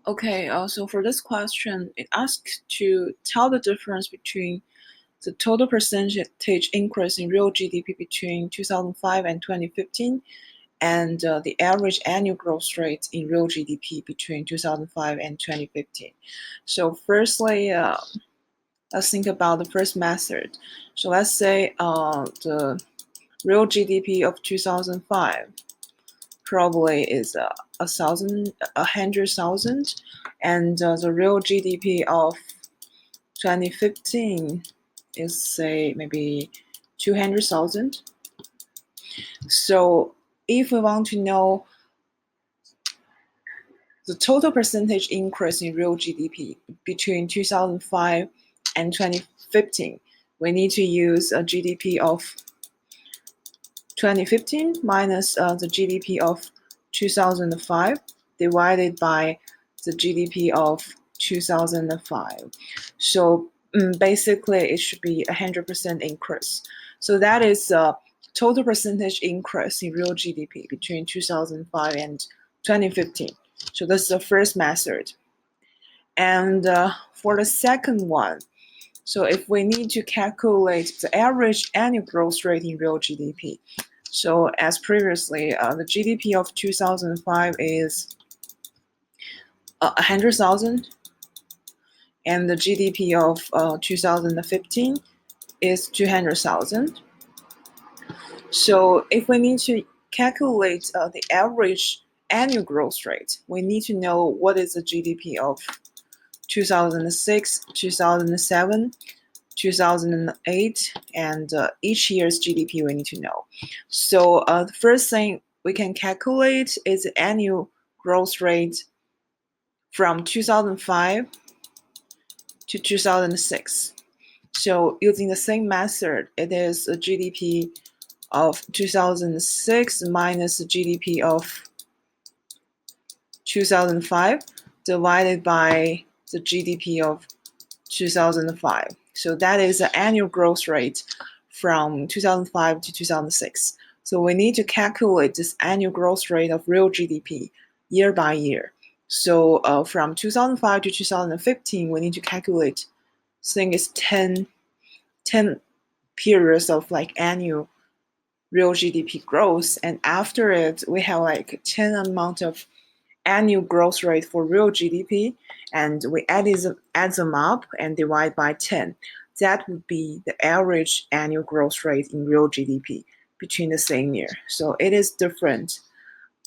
Okay, so for this question, it asks to tell the difference between the total percentage increase in real GDP between 2005 and 2015 and the average annual growth rate in real GDP between 2005 and 2015. So firstly, let's think about the first method. So let's say the real GDP of 2005 probably is 100,000, and the real GDP of 2015 is say maybe 200,000. So if we want to know the total percentage increase in real GDP between 2005 and 2015, we need to use a GDP of 2015 minus the GDP of 2005 divided by the GDP of 2005. So basically, it should be 100% increase. So that is total percentage increase in real GDP between 2005 and 2015. So that's the first method. And for the second one, so if we need to calculate the average annual growth rate in real GDP, so as previously, the GDP of 2005 is 100,000, and the GDP of 2015 is 200,000. So if we need to calculate the average annual growth rate, we need to know what is the GDP of 2006, 2007, 2008, and each year's GDP we need to know. So the first thing we can calculate is the annual growth rate from 2005 to 2006. So using the same method, it is a GDP of 2006 minus the GDP of 2005 divided by the GDP of 2005. So that is the annual growth rate from 2005 to 2006. So we need to calculate this annual growth rate of real GDP year by year. So from 2005 to 2015, we need to calculate, I think it's 10 periods of like annual real GDP growth. And after it, we have like 10 amount of annual growth rate for real GDP, and we add them up and divide by 10. That would be the average annual growth rate in real GDP between the same year. So it is different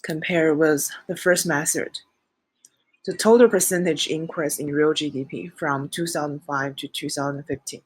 compared with the first method. The total percentage increase in real GDP from 2005 to 2015.